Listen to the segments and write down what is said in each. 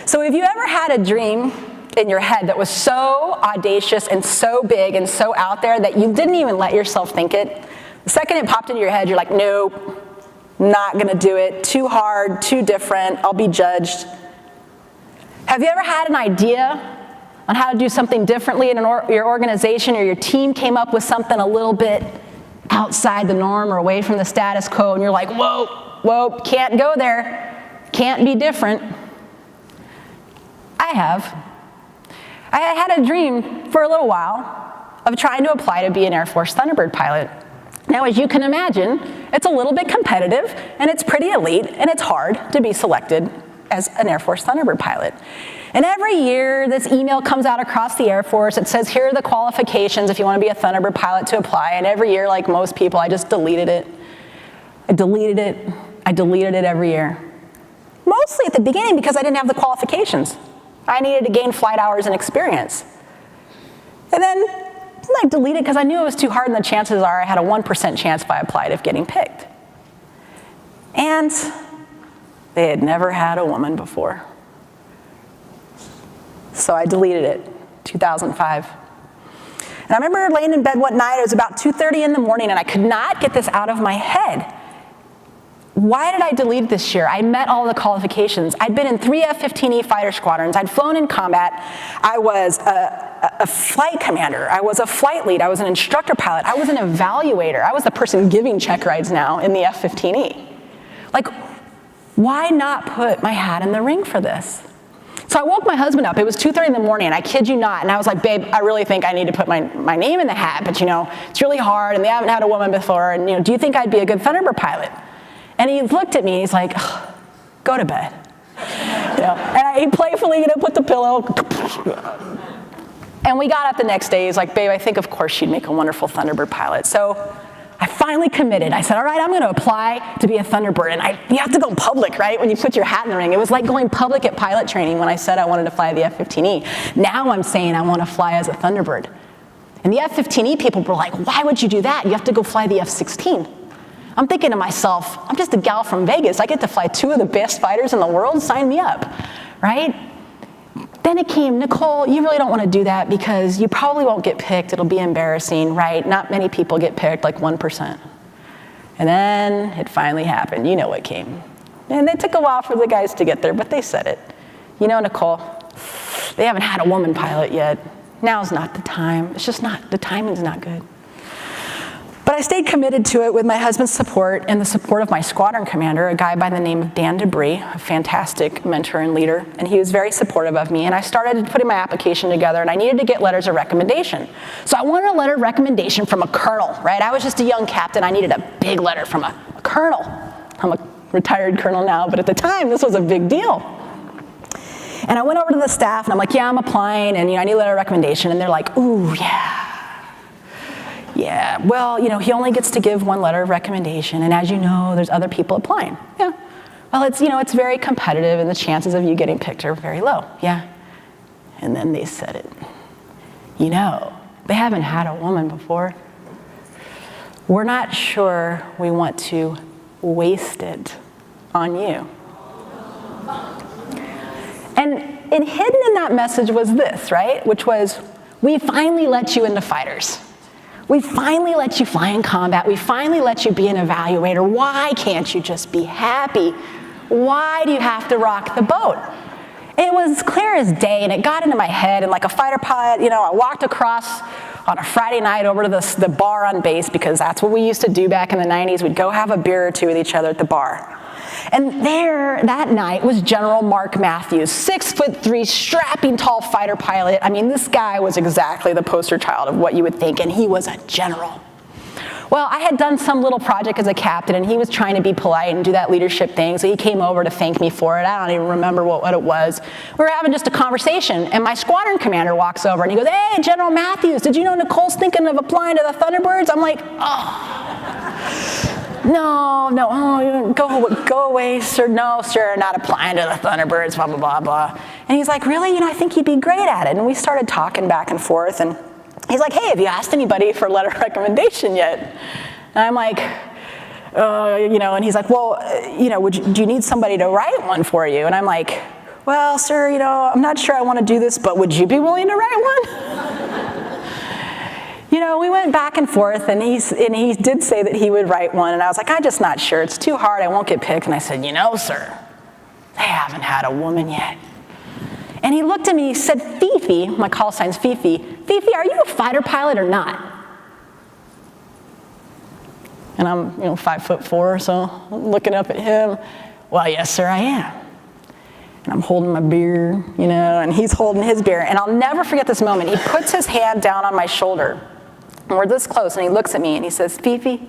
So have you ever had a dream in your head that was so audacious and so big and so out there that you didn't even let yourself think it? The second it popped into your head, you're like, nope, not gonna do it, too hard, too different, I'll be judged. Have you ever had an idea on how to do something differently in your organization, or your team came up with something a little bit outside the norm or away from the status quo, and you're like, whoa, can't go there, can't be different? I have. I had a dream for a little while of trying to apply to be an Air Force Thunderbird pilot. Now, as you can imagine, it's a little bit competitive, and it's pretty elite, and it's hard to be selected as an Air Force Thunderbird pilot. And every year, this email comes out across the Air Force. It says, here are the qualifications if you want to be a Thunderbird pilot to apply. And every year, like most people, I just deleted it. I deleted it every year. Mostly at the beginning because I didn't have the qualifications. I needed to gain flight hours and experience. And then I deleted it because I knew it was too hard, and the chances are I had a 1% chance if I applied of getting picked. And they had never had a woman before. So I deleted it, 2005. And I remember laying in bed one night, it was about 2:30 in the morning, and I could not get this out of my head. Why did I delete this year? I met all the qualifications. I'd been in 3 F-15E fighter squadrons. I'd flown in combat. I was a flight commander. I was a flight lead. I was an instructor pilot. I was an evaluator. I was the person giving check rides now in the F-15E. Like, why not put my hat in the ring for this? So I woke my husband up. It was 2:30 in the morning, and I kid you not. And I was like, babe, I really think I need to put my name in the hat. But, it's really hard, and they haven't had a woman before. And, do you think I'd be a good Thunderbird pilot? And he looked at me, and he's like, go to bed. And he playfully, put the pillow. And we got up the next day. He's like, babe, I think, of course, she'd make a wonderful Thunderbird pilot. So I finally committed. I said, all right, I'm going to apply to be a Thunderbird. And you have to go public, right, when you put your hat in the ring. It was like going public at pilot training when I said I wanted to fly the F-15E. Now I'm saying I want to fly as a Thunderbird. And the F-15E people were like, why would you do that? You have to go fly the F-16. I'm thinking to myself, I'm just a gal from Vegas. I get to fly 2 of the best fighters in the world. Sign me up, right? Then it came, Nicole, you really don't want to do that because you probably won't get picked. It'll be embarrassing, right? Not many people get picked, like 1%. And then it finally happened. You know what came. And it took a while for the guys to get there, but they said it. Nicole, they haven't had a woman pilot yet. Now's not the time. It's just not, the timing's not good. But I stayed committed to it with my husband's support and the support of my squadron commander, a guy by the name of Dan Debris, a fantastic mentor and leader, and he was very supportive of me. And I started putting my application together, and I needed to get letters of recommendation. So I wanted a letter of recommendation from a colonel, right? I was just a young captain. I needed a big letter from a colonel. I'm a retired colonel now, but at the time, this was a big deal. And I went over to the staff, and I'm like, yeah, I'm applying, and I need a letter of recommendation. And they're like, ooh, yeah, well, he only gets to give 1 letter of recommendation, and as you know, there's other people applying. Yeah, well, it's very competitive, and the chances of you getting picked are very low. Yeah, and then they said it. They haven't had a woman before. We're not sure we want to waste it on you. And hidden in that message was this, right? Which was, we finally let you into fighters. We finally let you fly in combat. We finally let you be an evaluator. Why can't you just be happy? Why do you have to rock the boat? It was clear as day, and it got into my head. And like a fighter pilot, I walked across on a Friday night over to the bar on base, because that's what we used to do back in the 90s. We'd go have a beer or 2 with each other at the bar. And there, that night, was General Mark Matthews, 6'3", strapping tall fighter pilot. I mean, this guy was exactly the poster child of what you would think, and he was a general. Well, I had done some little project as a captain, and he was trying to be polite and do that leadership thing, so he came over to thank me for it. I don't even remember what it was. We were having just a conversation, and my squadron commander walks over, and he goes, hey, General Matthews, did you know Nicole's thinking of applying to the Thunderbirds? I'm like, no, go away, sir. No, sir, not applying to the Thunderbirds, blah, blah, blah, blah. And he's like, really? I think you'd be great at it. And we started talking back and forth, and he's like, hey, have you asked anybody for a letter of recommendation yet? And I'm like, and he's like, well, do you need somebody to write one for you? And I'm like, well, sir, I'm not sure I want to do this, but would you be willing to write one? We went back and forth, and he did say that he would write one, and I was like, I'm just not sure. It's too hard. I won't get picked. And I said, sir, they haven't had a woman yet. And he looked at me, he said, Fifi, my call sign's Fifi, Fifi, are you a fighter pilot or not? And I'm, 5'4", so I'm looking up at him. Well, yes, sir, I am. And I'm holding my beer, and he's holding his beer. And I'll never forget this moment. He puts his hand down on my shoulder, and we're this close, and he looks at me, and he says, Fifi,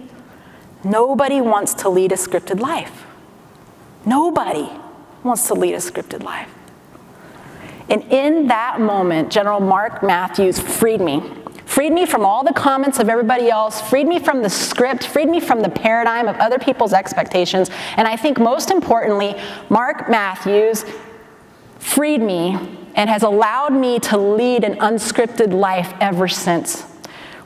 nobody wants to lead a scripted life. Nobody wants to lead a scripted life. And in that moment, General Mark Matthews freed me from all the comments of everybody else, freed me from the script, freed me from the paradigm of other people's expectations. And I think most importantly, Mark Matthews freed me and has allowed me to lead an unscripted life ever since.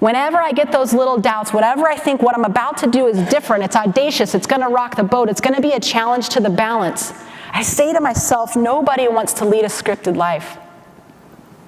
Whenever I get those little doubts, whenever I think what I'm about to do is different, it's audacious, it's going to rock the boat, it's going to be a challenge to the balance, I say to myself, nobody wants to lead a scripted life.